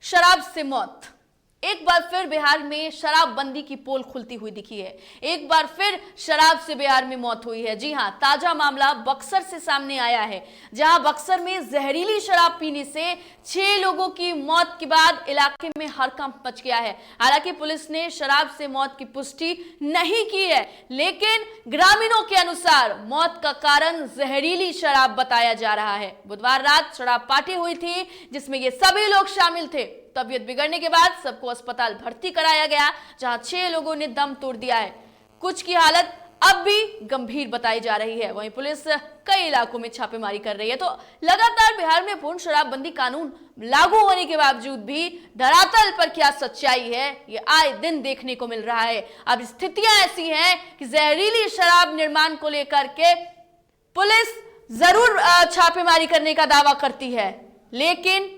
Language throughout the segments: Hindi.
शराब से मौत। एक बार फिर बिहार में शराबबंदी की पोल खुलती हुई दिखी है। एक बार फिर शराब से बिहार में मौत हुई है। जी हां, ताजा मामला बक्सर से सामने आया है, जहां बक्सर में जहरीली शराब पीने से 6 लोगों की मौत के बाद इलाके में हड़कंप मच गया है। हालांकि पुलिस ने शराब से मौत की पुष्टि नहीं की है, लेकिन ग्रामीणों के अनुसार मौत का कारण जहरीली शराब बताया जा रहा है। बुधवार रात शराब पार्टी हुई थी, जिसमें ये सभी लोग शामिल थे। तबीयत बिगड़ने के बाद सबको अस्पताल भर्ती कराया गया, जहां 6 लोगों ने दम तोड़ दिया है। कुछ की हालत अब भी गंभीर बताई जा रही है। वहीं पुलिस कई इलाकों में छापेमारी कर रही है। तो लगातार बिहार में पूर्ण शराबबंदी कानून लागू होने के बावजूद भी धरातल पर क्या सच्चाई है, ये आए दिन देखने को मिल रहा है। अब स्थितियां ऐसी हैं कि जहरीली शराब निर्माण को लेकर के पुलिस जरूर छापेमारी करने का दावा करती है, लेकिन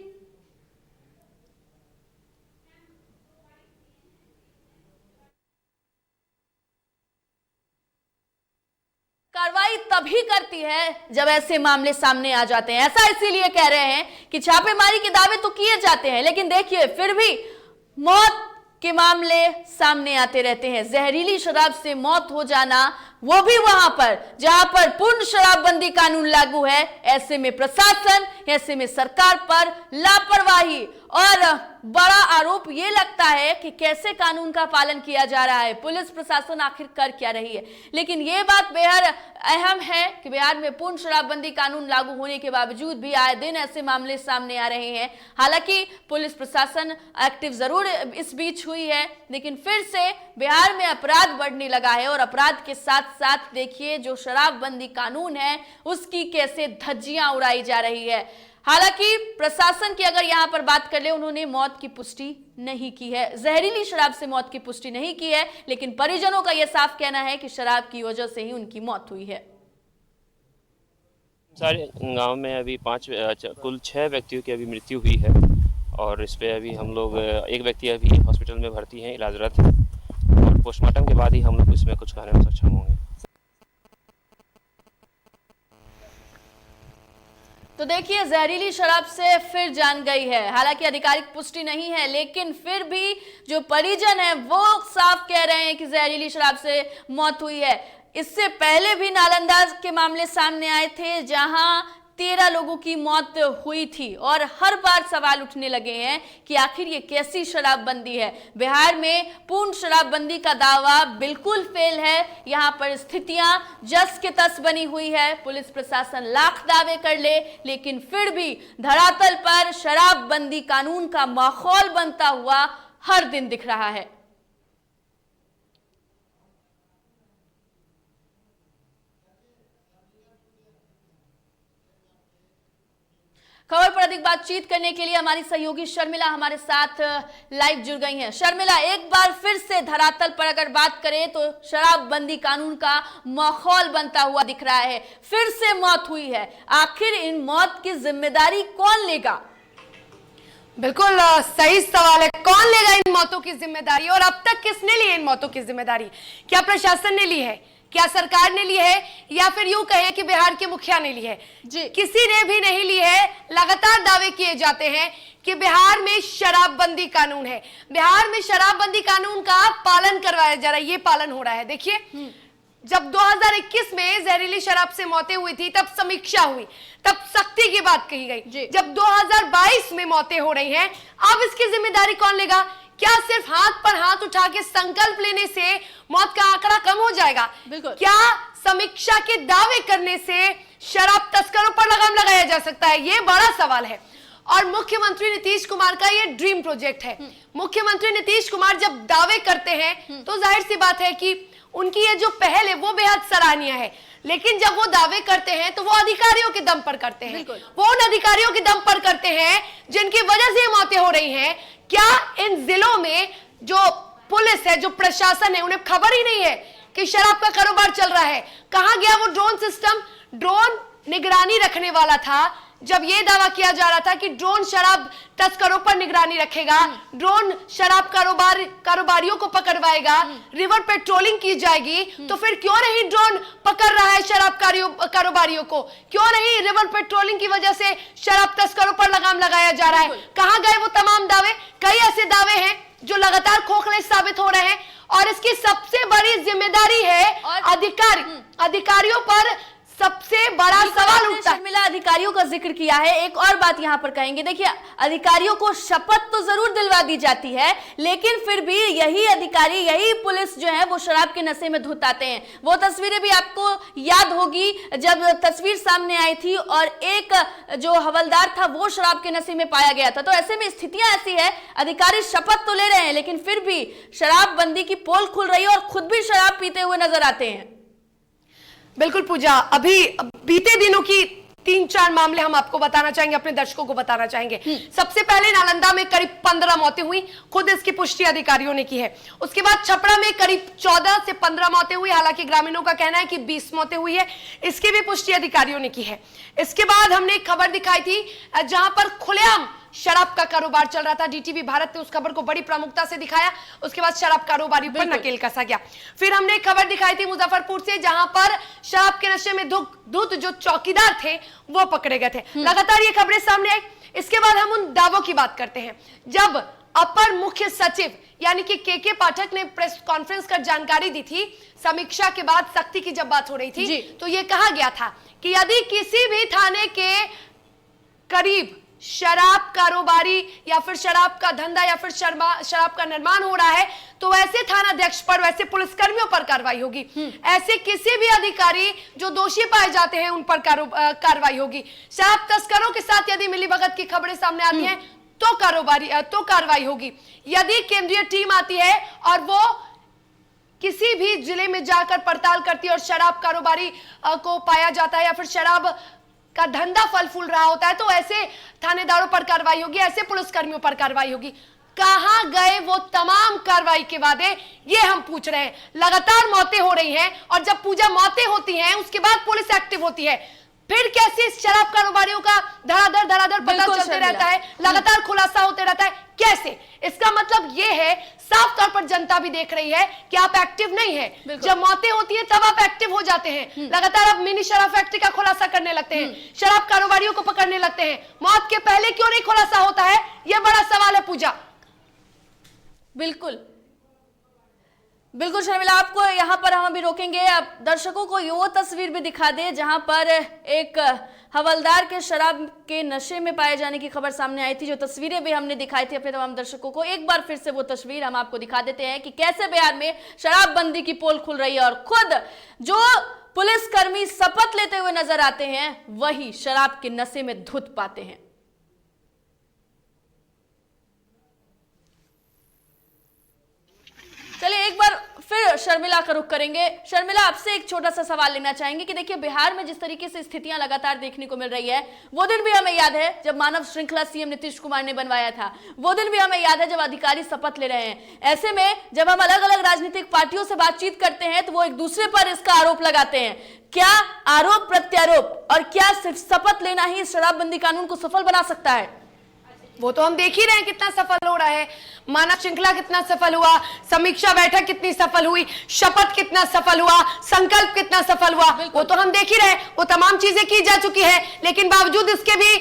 कार्रवाई तभी करती है जब ऐसे मामले सामने आ जाते हैं। ऐसा इसीलिए कह रहे हैं कि छापेमारी के दावे तो किए जाते हैं, लेकिन देखिए फिर भी मौत के मामले सामने आते रहते हैं। जहरीली शराब से मौत हो जाना, वो भी वहां पर जहां पर पूर्ण शराबबंदी कानून लागू है। ऐसे में प्रशासन, ऐसे में सरकार पर लापरवाही और बड़ा आरोप ये लगता है कि कैसे कानून का पालन किया जा रहा है, पुलिस प्रशासन आखिर कर क्या रही है। लेकिन ये बात बेहद अहम है कि बिहार में पूर्ण शराबबंदी कानून लागू होने के बावजूद भी आए दिन ऐसे मामले सामने आ रहे हैं। हालांकि पुलिस प्रशासन एक्टिव जरूर इस बीच हुई है, लेकिन फिर से बिहार में अपराध बढ़ने लगा है। और अपराध के साथ साथ देखिए जो शराबबंदी कानून है उसकी कैसे धज्जियां उड़ाई जा रही है। हालांकि प्रशासन की अगर यहां पर बात कर ले, उन्होंने मौत की पुष्टि नहीं की है, जहरीली शराब से मौत की पुष्टि नहीं की है, लेकिन परिजनों का यह साफ कहना है कि शराब की वजह से ही उनकी मौत हुई है। सारे गांव में अभी कुल 6 व्यक्तियों की अभी मृत्यु हुई है, और इस पे अभी हम लोग एक व्यक्ति अभी हॉस्पिटल में भर्ती हैं, इलाजरत है, और पोस्टमार्टम के बाद ही हम लोग इसमें कुछ कहने में सक्षम होंगे। तो देखिए जहरीली शराब से फिर जान गई है। हालांकि आधिकारिक पुष्टि नहीं है, लेकिन फिर भी जो परिजन है वो साफ कह रहे हैं कि जहरीली शराब से मौत हुई है। इससे पहले भी नालंदा के मामले सामने आए थे, जहां 13 लोगों की मौत हुई थी, और हर बार सवाल उठने लगे हैं कि आखिर ये कैसी शराबबंदी है। बिहार में पूर्ण शराबबंदी का दावा बिल्कुल फेल है। यहाँ पर स्थितियां जस के तस बनी हुई है। पुलिस प्रशासन लाख दावे कर ले, लेकिन फिर भी धरातल पर शराबबंदी कानून का माहौल बनता हुआ हर दिन दिख रहा है। खबर पर अधिक बातचीत करने के लिए हमारी सहयोगी शर्मिला हमारे साथ लाइव जुड़ गई हैं। शर्मिला, एक बार फिर से धरातल पर अगर बात करें तो शराबबंदी कानून का माहौल बनता हुआ दिख रहा है, फिर से मौत हुई है। आखिर इन मौत की जिम्मेदारी कौन लेगा? बिल्कुल सही सवाल है, कौन लेगा इन मौतों की जिम्मेदारी, और अब तक किसने ली इन मौतों की जिम्मेदारी? क्या प्रशासन ने ली है, क्या सरकार ने ली है, या फिर यूं कहें कि बिहार के मुखिया ने ली है? जी, किसी ने भी नहीं ली है। लगातार दावे किए जाते हैं कि बिहार में शराबबंदी कानून है, बिहार में शराबबंदी कानून का पालन करवाया जा रहा है, ये पालन हो रहा है। देखिए, जब 2021 में जहरीली शराब से मौतें हुई थी, तब समीक्षा हुई, तब सख्ती की बात कही गई। जब 2022 में मौतें हो रही हैं, अब इसकी जिम्मेदारी कौन लेगा? क्या सिर्फ हाथ पर हाथ उठा के संकल्प लेने से मौत का आंकड़ा कम हो जाएगा? बिल्कुल। क्या समीक्षा के दावे करने से शराब तस्करों पर लगाम लगाया जा सकता है? ये बड़ा सवाल है, और मुख्यमंत्री नीतीश कुमार का ये ड्रीम प्रोजेक्ट है। मुख्यमंत्री नीतीश कुमार जब दावे करते हैं तो जाहिर सी बात है कि उनकी ये जो पहल है वो बेहद सराहनीय है, लेकिन जब वो दावे करते हैं तो वो अधिकारियों के दम पर करते हैं, वो उन अधिकारियों के दम पर करते हैं जिनकी वजह से मौतें हो रही हैं। क्या इन जिलों में जो पुलिस है, जो प्रशासन है, उन्हें खबर ही नहीं है कि शराब का कारोबार चल रहा है? कहां गया वो ड्रोन सिस्टम? ड्रोन निगरानी रखने वाला था, जब ये दावा किया जा रहा था कि ड्रोन शराब तस्करों पर निगरानी रखेगा, ड्रोन शराब कारोबारियों को पकड़वाएगा, रिवर पेट्रोलिंग की जाएगी, तो फिर क्यों नहीं ड्रोन पकड़ रहा है शराब कारोबारियों को? क्यों नहीं रिवर पेट्रोलिंग की वजह से शराब तस्करों पर लगाम लगाया जा रहा है? कहां गए वो तमाम दावे? कई ऐसे दावे हैं जो लगातार खोखले साबित हो रहे हैं और इसकी सबसे बड़ी जिम्मेदारी है अधिकारियों पर। सबसे बड़ा सवाल उठता है। शर्मिला, अधिकारियों का जिक्र किया है, एक और बात यहां पर कहेंगे। देखिए, अधिकारियों को शपथ तो जरूर दिलवा दी जाती है, लेकिन फिर भी यही अधिकारी, यही पुलिस जो है वो शराब के नशे में धुत आते हैं। वो तस्वीरें भी आपको याद होगी जब तस्वीर सामने आई थी और एक जो हवलदार था वो शराब के नशे में पाया गया था। तो ऐसे में स्थितियां ऐसी है, अधिकारी शपथ तो ले रहे हैं लेकिन फिर भी शराबबंदी की पोल खुल रही है और खुद भी शराब पीते हुए नजर आते हैं। बिल्कुल पूजा, अभी बीते दिनों की 3-4 मामले हम आपको बताना चाहेंगे, अपने दर्शकों को बताना चाहेंगे। सबसे पहले नालंदा में करीब 15 मौतें हुई, खुद इसकी पुष्टि अधिकारियों ने की है। उसके बाद छपरा में करीब 14 से 15 मौतें हुई, हालांकि ग्रामीणों का कहना है कि 20 मौतें हुई है, इसकी भी पुष्टि अधिकारियों ने की है। इसके बाद हमने एक खबर दिखाई थी जहां पर खुलेआम शराब का कारोबार चल रहा था। डीटीवी भारत ने उस खबर को बड़ी प्रमुखता से दिखाया। उसके बाद शराब कारोबारी पर नकेल कसा गया। फिर हमने एक खबर दिखाई थी मुजफ्फरपुर से, जहां पर शराब के नशे में धुत जो चौकीदार थे वो पकड़े गए थे। लगातार ये खबरें सामने आई। इसके बाद हम उन दावों की बात करते हैं। जब अपर मुख्य सचिव यानी कि के पाठक ने प्रेस कॉन्फ्रेंस कर जानकारी दी थी, समीक्षा के बाद सख्ती की जब बात हो रही थी, तो यह कहा गया था कि यदि किसी भी थाने के करीब शराब कारोबारी या फिर शराब का धंधा या फिर शराब का निर्माण हो रहा है तो वैसे थानाध्यक्ष पर, वैसे पुलिसकर्मियों पर कार्रवाई होगी। ऐसे किसी भी अधिकारी जो दोषी पाए जाते हैं उन पर कार्रवाई होगी। शराब तस्करों के साथ यदि मिलीभगत की खबरें सामने आती हैं तो कार्रवाई होगी। यदि केंद्रीय टीम आती है और वो किसी भी जिले में जाकर पड़ताल करती है और शराब कारोबारी को पाया जाता है या फिर शराब का धंधा फल फूल रहा होता है तो ऐसे थानेदारों पर कार्रवाई होगी, ऐसे पुलिसकर्मियों पर कार्रवाई होगी। कहां गए वो तमाम कार्रवाई के वादे, ये हम पूछ रहे हैं। लगातार मौतें हो रही हैं और जब पूजा मौतें होती हैं उसके बाद पुलिस एक्टिव होती है, फिर कैसे शराब कारोबारियों का धड़ाधड़ पता चलते रहता है, लगातार खुलासा होते रहता है, कैसे? इसका मतलब ये है, साफ तौर पर जनता भी देख रही है कि आप एक्टिव नहीं है। जब मौतें होती है तब आप एक्टिव हो जाते हैं। लगातार आप मिनी शराब फैक्ट्री का खुलासा करने लगते हैं, शराब कारोबारियों को पकड़ने लगते हैं। मौत के पहले क्यों नहीं खुलासा होता है, यह बड़ा सवाल है पूजा। बिल्कुल शर्मिला, आपको यहां पर हम अभी रोकेंगे। अब दर्शकों को वो तस्वीर भी दिखा दे जहां पर एक हवलदार के शराब के नशे में पाए जाने की खबर सामने आई थी। जो तस्वीरें भी हमने दिखाई थी अपने तमाम दर्शकों को, एक बार फिर से वो तस्वीर हम आपको दिखा देते हैं कि कैसे बिहार में शराबबंदी की पोल खुल रही है और खुद जो पुलिसकर्मी शपथ लेते हुए नजर आते हैं वही शराब के नशे में धुत पाते हैं। चलिए एक बार फिर शर्मिला का रुख करेंगे। शर्मिला, आपसे एक छोटा सा सवाल लेना चाहेंगे कि देखिए बिहार में जिस तरीके से स्थितियां लगातार देखने को मिल रही है, वो दिन भी हमें याद है जब मानव श्रृंखला सीएम नीतीश कुमार ने बनवाया था, वो दिन भी हमें याद है जब अधिकारी शपथ ले रहे हैं। ऐसे में जब हम अलग अलग राजनीतिक पार्टियों से बातचीत करते हैं तो वो एक दूसरे पर इसका आरोप लगाते हैं। क्या आरोप प्रत्यारोप और क्या सिर्फ शपथ लेना ही शराबबंदी कानून को सफल बना सकता है? वो तो हम देख ही रहे हैं कितना सफल हो रहा है। मानव श्रृंखला कितना सफल हुआ, समीक्षा बैठक कितनी सफल हुई, शपथ कितना सफल हुआ, संकल्प कितना सफल हुआ, वो तो हम देख ही रहे हैं। वो तमाम चीजें की जा चुकी है, लेकिन बावजूद इसके भी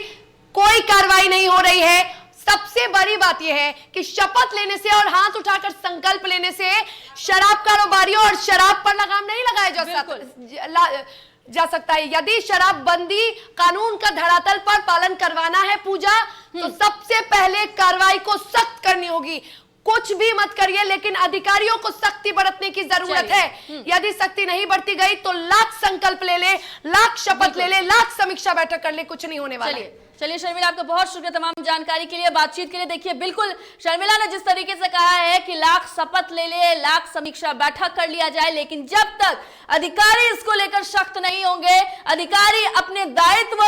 कोई कार्रवाई नहीं हो रही है। सबसे बड़ी बात यह है कि शपथ लेने से और हाथ उठाकर संकल्प लेने से शराब कारोबारियों और शराब पर लगाम नहीं लगाया जा सकता है। यदि शराबबंदी कानून का धरातल पर पालन करवाना है पूजा, तो सबसे पहले कार्रवाई को सख्त करनी होगी। कुछ भी मत करिए, लेकिन अधिकारियों को सख्ती बरतने की जरूरत है। यदि सख्ती नहीं बरती गई तो लाख संकल्प ले ले, लाख शपथ ले ले, लाख समीक्षा बैठक कर ले, कुछ नहीं होने वाला। चलिए शर्मिला, आपका बहुत शुक्रिया तमाम जानकारी के लिए, बातचीत के लिए। देखिए बिल्कुल शर्मिला ने जिस तरीके से कहा है कि लाख शपथ ले ले, लाख समीक्षा बैठक कर लिया जाए, लेकिन जब तक अधिकारी इसको लेकर सख्त नहीं होंगे, अधिकारी अपने दायित्व,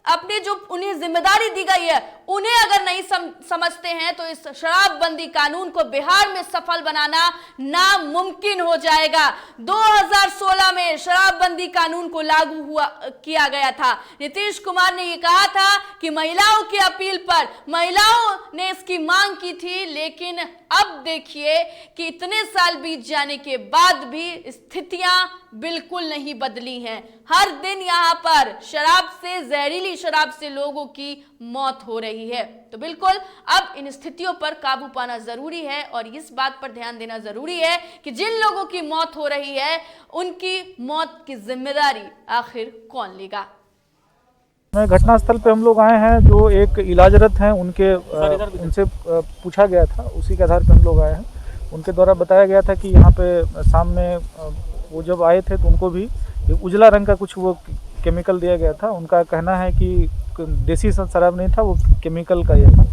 अपनी जो उन्हें जिम्मेदारी दी गई है उन्हें अगर नहीं समझते हैं तो इस शराबबंदी कानून को बिहार में सफल बनाना नामुमकिन हो जाएगा। 2016 में शराबबंदी कानून को लागू किया गया था। नीतीश कुमार ने यह कहा था कि महिलाओं की अपील पर महिलाओं ने इसकी मांग की थी, लेकिन अब देखिए कि इतने साल बीत जाने के बाद भी स्थितियां बिल्कुल नहीं बदली हैं। हर दिन यहां पर शराब से, जहरीली शराब से लोगों की मौत हो रही है। तो बिल्कुल अब इन स्थितियों पर काबू पाना जरूरी है और इस बात पर ध्यान देना जरूरी है कि जिन लोगों की मौत हो रही है उनकी मौत की जिम्मेदारी आखिर कौन लेगा। घटनास्थल पे हम लोग आए हैं, जो एक इलाजरत हैं उनसे पूछा गया था, उसी के आधार पे हम लोग आए हैं। उनके द्वारा बताया गया था कि यहाँ पे शाम में वो जब आए थे तो उनको भी उजला रंग का कुछ वो केमिकल दिया गया था। उनका कहना है कि देसी शराब नहीं था, वो केमिकल का ये था।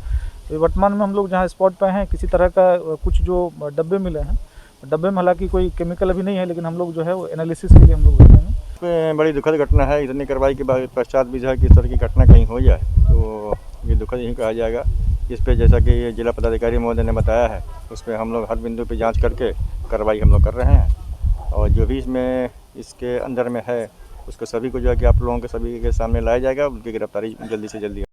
तो वर्तमान में हम लोग जहाँ स्पॉट पे हैं, किसी तरह का कुछ जो डब्बे मिले हैं, डब्बे में हालांकि कोई केमिकल अभी नहीं है, लेकिन हम लोग जो है वो एनालिसिस के लिए हम लोग भेजेंगे। बड़ी दुखद घटना है। इतनी कार्रवाई के बाद पश्चात भी जो है कि इस तरह की घटना कहीं हो जाए तो ये दुखद ही कहा जाएगा। इस पे जैसा कि जिला पदाधिकारी महोदय ने बताया है, उस पर हम लोग हर बिंदु पे जांच करके कार्रवाई हम लोग कर रहे हैं और जो भी इसमें इसके अंदर में है उसको सभी को जो है कि आप लोगों के सभी के सामने लाया जाएगा, उनकी गिरफ्तारी जल्दी से जल्दी